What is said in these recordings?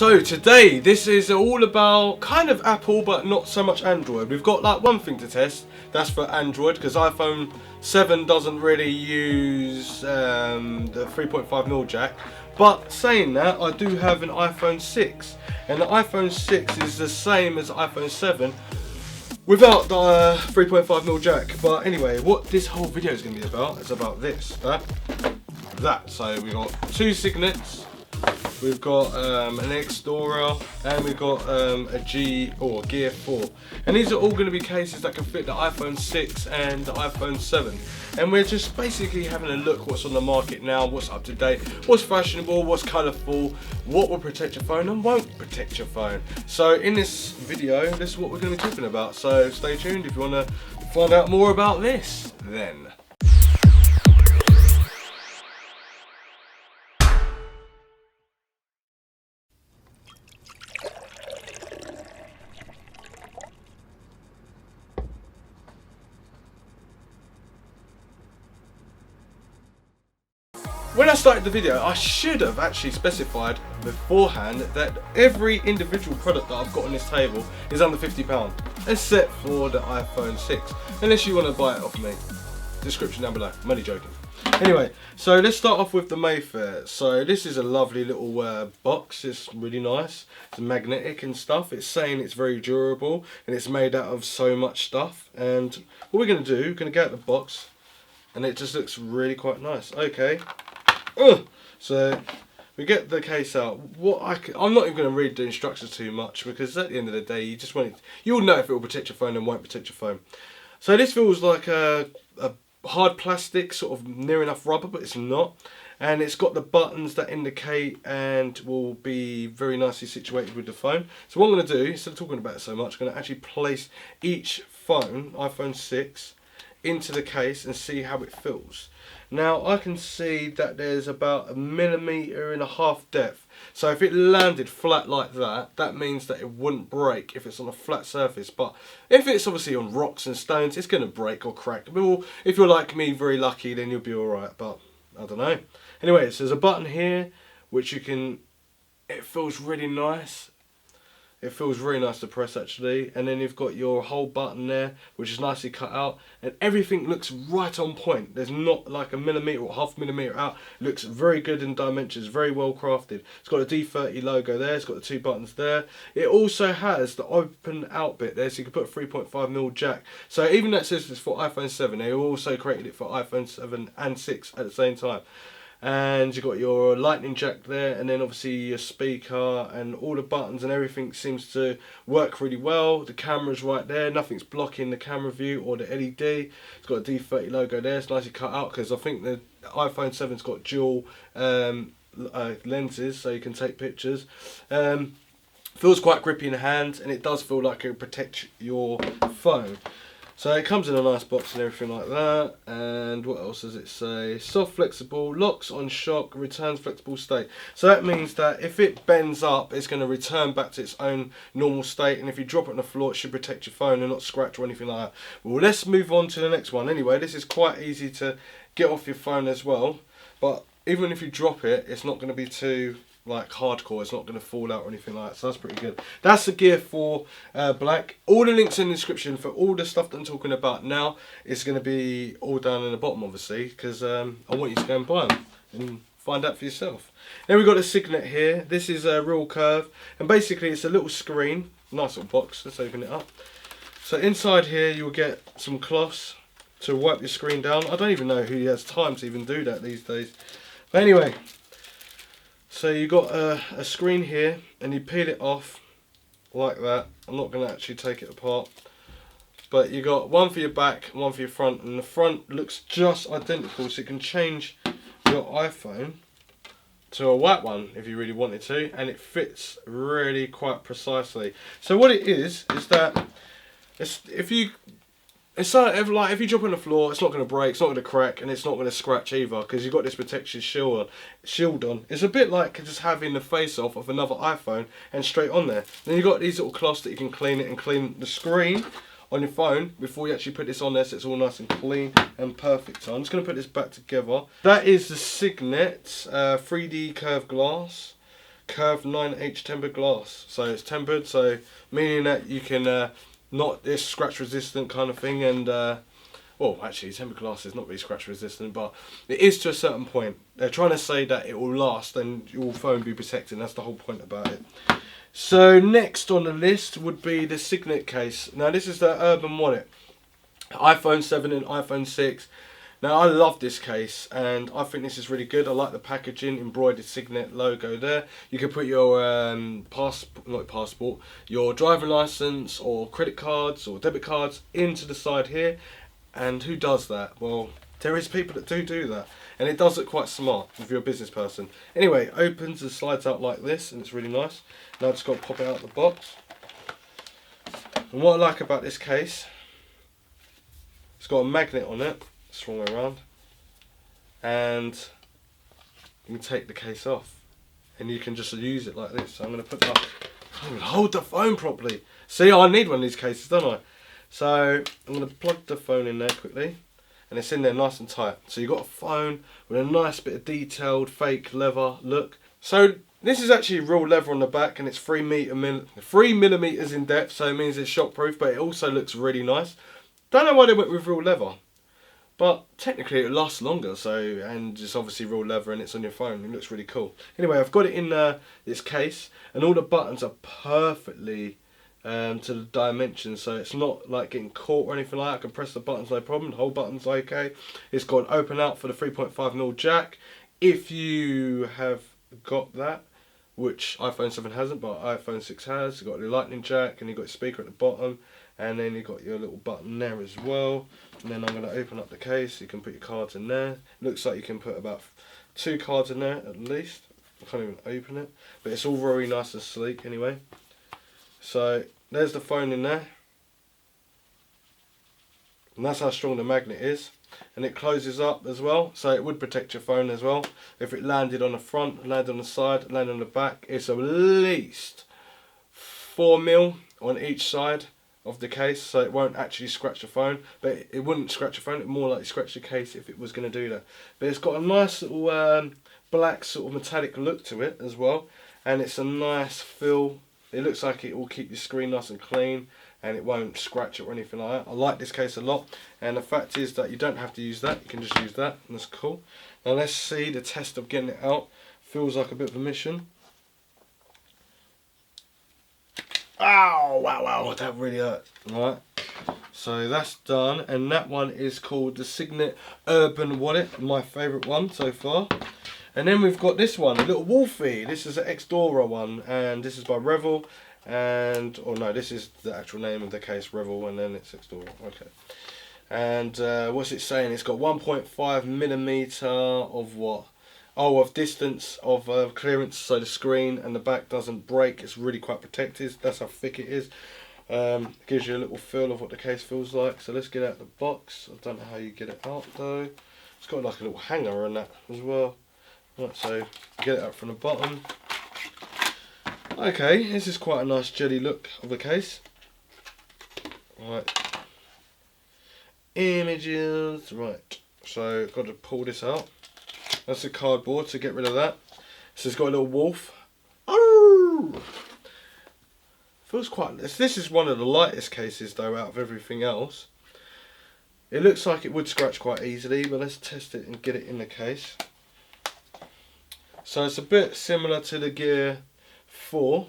So today, this is all about kind of Apple, but not so much Android. We've got like one thing to test, that's for Android, because iPhone 7 doesn't really use the 3.5mm jack. But saying that, I do have an iPhone 6, and the iPhone 6 is the same as the iPhone 7 without the 3.5mm jack. But anyway, what this whole video is going to be about is about this, that. So we've got two Cygnets. We've got an Xdoria, and we've got a Gear 4, and these are all going to be cases that can fit the iPhone 6 and the iPhone 7. And we're just basically having a look what's on the market now, what's up to date, what's fashionable, what's colourful, what will protect your phone and won't protect your phone. So in this video, this is what we're going to be talking about. So stay tuned if you want to find out more about this then. When I started the video, I should have actually specified beforehand that every individual product that I've got on this table is under £50, except for the iPhone 6, unless you want to buy it off me. Description down below, I'm only joking. Anyway, so let's start off with the Mayfair. So this is a lovely little box, it's really nice, it's magnetic and stuff. It's saying it's very durable and it's made out of so much stuff. And what we're going to do, we're going to get out the box, and it just looks really quite nice. Okay. So we get the case out. I'm not even going to read the instructions too much, because at the end of the day, you'll know if it will protect your phone and won't protect your phone. So this feels like a hard plastic, sort of near enough rubber, but it's not. And it's got the buttons that indicate and will be very nicely situated with the phone. So what I'm going to do, instead of talking about it so much, I'm going to actually place each phone, iPhone 6, into the case and see how it feels. Now I can see that there's about 1.5 millimeters depth. So if it landed flat like that, that means that it wouldn't break if it's on a flat surface. But if it's obviously on rocks and stones, it's going to break or crack. Well, if you're like me, very lucky, then you'll be alright. But I don't know. Anyway, so there's a button here which it feels really nice. It feels really nice to press actually, and then you've got your whole button there, which is nicely cut out, and everything looks right on point. There's not like 1 millimeter or 0.5 millimeter out. It looks very good in dimensions, very well crafted. It's got a D30 logo there, it's got the two buttons there. It also has the open out bit there, so you can put a 3.5mm jack. So even though it says it's for iPhone 7, they also created it for iPhone 7 and 6 at the same time. And you've got your lightning jack there, and then obviously your speaker, and all the buttons and everything seems to work really well. The camera's right there, nothing's blocking the camera view or the LED. It's got a D30 logo there, it's nicely cut out, because I think the iPhone 7's got dual lenses, so you can take pictures. Feels quite grippy in the hand, and it does feel like it will protect your phone. So it comes in a nice box and everything like that. And what else does it say? Soft, flexible, locks on shock, returns flexible state. So that means that if it bends up, it's going to return back to its own normal state. And if you drop it on the floor, it should protect your phone and not scratch or anything like that. Well, let's move on to the next one. Anyway, this is quite easy to get off your phone as well. But even if you drop it, it's not going to be too like hardcore, it's not going to fall out or anything like that, so that's pretty good. That's the Gear 4 black. All the links in the description for all the stuff that I'm talking about now is going to be all down in the bottom, obviously, because I want you to go and buy them and find out for yourself. Then we've got the Signet here. This is a real curve, and basically it's a little screen, nice little box. Let's open it up. So inside here you'll get some cloths to wipe your screen down. I don't even know who has time to even do that these days, but anyway. So you got a screen here, and you peel it off like that. I'm not going to actually take it apart, but you got one for your back, one for your front, and the front looks just identical, so you can change your iPhone to a white one if you really wanted to, and it fits really quite precisely. So what it is that if you drop on the floor, it's not going to break, it's not going to crack, and it's not going to scratch either, because you've got this protection shield on. It's a bit like just having the face off of another iPhone and straight on there. Then you've got these little cloths that you can clean it and clean the screen on your phone before you actually put this on there, so it's all nice and clean and perfect. So I'm just going to put this back together. That is the Signet 3D curved glass. curved 9H tempered glass. So it's tempered, so meaning that you can not, it's scratch resistant kind of thing, and well, actually tempered glass is not really scratch resistant, but it is to a certain point. They're trying to say that it will last and your phone will be protected, and that's the whole point about it. So next on the list would be the Signet Case. Now this is the Urban Wallet, iPhone 7 and iPhone 6. Now I love this case and I think this is really good. I like the packaging, embroidered Signet logo there. You can put your your driving license or credit cards or debit cards into the side here. And who does that? Well, there is people that do that, and it does look quite smart if you're a business person. Anyway, it opens and slides out like this, and it's really nice. Now I've just got to pop it out of the box. And what I like about this case, it's got a magnet on it, swung around, and you can take the case off, and you can just use it like this. So I'm going to put that. I can't even hold the phone properly. See, I need one of these cases, don't I? So I'm going to plug the phone in there quickly, and it's in there nice and tight. So you've got a phone with a nice bit of detailed fake leather look. So this is actually real leather on the back, and it's 3 millimeters in depth, so it means it's shockproof, but it also looks really nice. Don't know why they went with real leather, but technically it lasts longer. So, and it's obviously real leather, and it's on your phone. It looks really cool. Anyway, I've got it in this case, and all the buttons are perfectly to the dimensions, so it's not like getting caught or anything like that. I can press the buttons no problem, the whole button's okay. It's got an open out for the 3.5mm jack if you have got that, which iPhone 7 hasn't, but iPhone 6 has. You've got the lightning jack, and you've got your speaker at the bottom, and then you've got your little button there as well. And then I'm going to open up the case. You can put your cards in there. Looks like you can put about 2 cards in there at least. I can't even open it, but it's all very nice and sleek anyway. So there's the phone in there, and that's how strong the magnet is, and it closes up as well, so it would protect your phone as well. If it landed on the front, landed on the side, landed on the back, it's at least 4mm on each side of the case, so it won't actually scratch the phone, but it wouldn't scratch the phone, it would more likely scratch the case if it was going to do that. But it's got a nice little black sort of metallic look to it as well, and it's a nice feel. It looks like it will keep your screen nice and clean, and it won't scratch it or anything like that. I like this case a lot, and the fact is that you don't have to use that, you can just use that, and that's cool. Now let's see the test of getting it out. Feels like a bit of a mission. Ow, wow, that really hurt. Alright, so that's done, and that one is called the Cygnett Urban Wallet, my favourite one so far. And then we've got this one, a little Wolfie. This is an Xdoria one, and this is by Revel, and, oh no, this is the actual name of the case, Revel, and then it's Xdoria, okay. And what's it saying? It's got 1.5mm of what? Oh, of distance, of clearance, so the screen and the back doesn't break. It's really quite protected, that's how thick it is. Gives you a little feel of what the case feels like. So let's get out the box. I don't know how you get it out though. It's got like a little hanger on that as well. Right, so get it up from the bottom. Okay, this is quite a nice jelly look of the case. Right, images, right, so got to pull this out. That's the cardboard, so get rid of that. So it's got a little wolf. Oh! Feels quite, this is one of the lightest cases though out of everything else. It looks like it would scratch quite easily, but let's test it and get it in the case. So it's a bit similar to the Gear 4.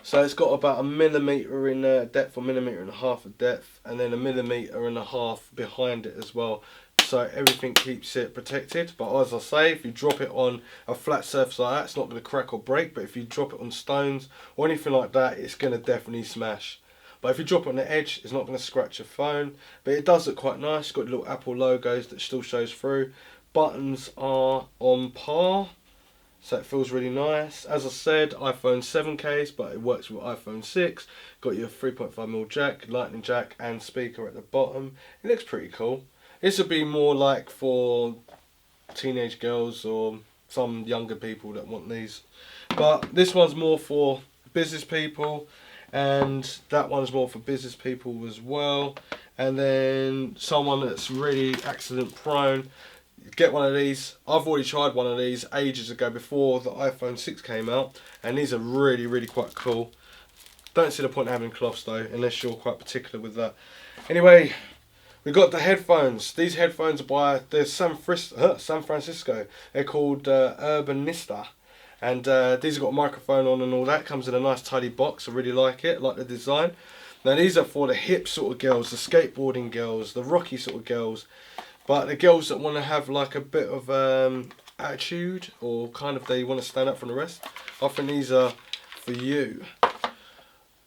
So it's got about 1mm in depth, or 1.5mm of depth, and then 1.5mm behind it as well. So everything keeps it protected. But as I say, if you drop it on a flat surface like that, it's not going to crack or break. But if you drop it on stones or anything like that, it's going to definitely smash. But if you drop it on the edge, it's not going to scratch your phone. But it does look quite nice. It's got little Apple logos that still shows through. Buttons are on par, so it feels really nice. As I said, iPhone 7 case, but it works with iPhone 6. Got your 3.5mm jack, lightning jack, and speaker at the bottom. It looks pretty cool. This would be more like for teenage girls or some younger people that want these. But this one's more for business people, and that one's more for business people as well. And then someone that's really accident prone. get one of these. I've already tried one of these ages ago before the iPhone 6 came out, and these are really quite cool. Don't see the point of having cloths though, unless you're quite particular with that. Anyway, we got the headphones. These headphones are by the San Francisco. They're called Urbanista, and these have got a microphone on and all that. Comes in a nice tidy box. I really like it. Like the design. Now these are for the hip sort of girls, the skateboarding girls, the rocky sort of girls, but the girls that want to have like a bit of attitude, or kind of they want to stand up from the rest. I think these are for you.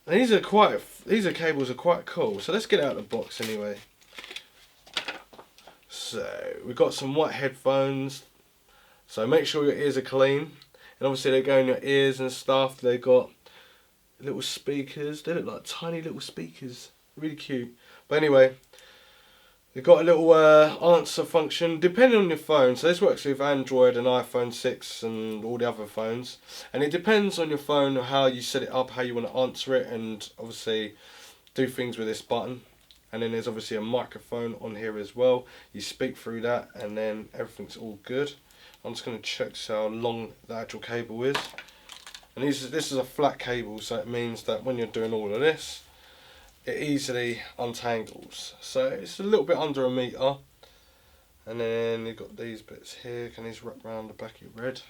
And these cables are quite cool. So let's get out of the box anyway. So we've got some white headphones. So make sure your ears are clean, and obviously they go in your ears and stuff. They got little speakers. They look like tiny little speakers. Really cute. But anyway, they've got a little answer function depending on your phone. So this works with Android and iPhone 6 and all the other phones. And it depends on your phone how you set it up, how you want to answer it, and obviously do things with this button. And then there's obviously a microphone on here as well. You speak through that and then everything's all good. I'm just going to check how long the actual cable is. And this is a flat cable, so it means that when you're doing all of this, it easily untangles. So it's a little bit under a metre. And then you've got these bits here. Can these wrap around the back of your head?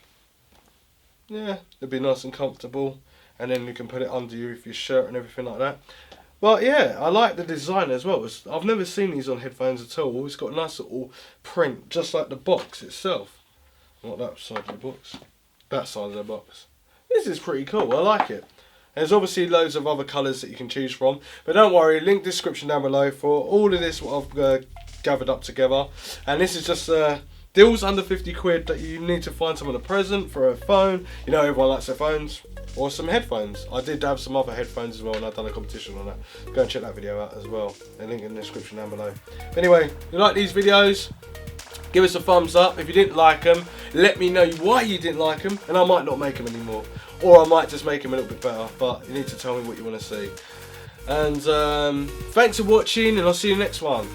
Yeah, it'll be nice and comfortable. And then you can put it under your shirt and everything like that. But yeah, I like the design as well. I've never seen these on headphones at all. It's got a nice little print, just like the box itself. Not that side of the box. That side of the box. This is pretty cool. I like it. There's obviously loads of other colours that you can choose from. But don't worry, link description down below for all of this what I've gathered up together. And this is just deals under 50 quid that you need to find someone a present for a phone. You know everyone likes their phones. Or some headphones. I did have some other headphones as well, and I've done a competition on that. Go and check that video out as well. The link in the description down below. But anyway, if you like these videos, give us a thumbs up. If you didn't like them, let me know why you didn't like them, and I might not make them anymore. Or I might just make them a little bit better, but you need to tell me what you want to see. And thanks for watching, and I'll see you next one.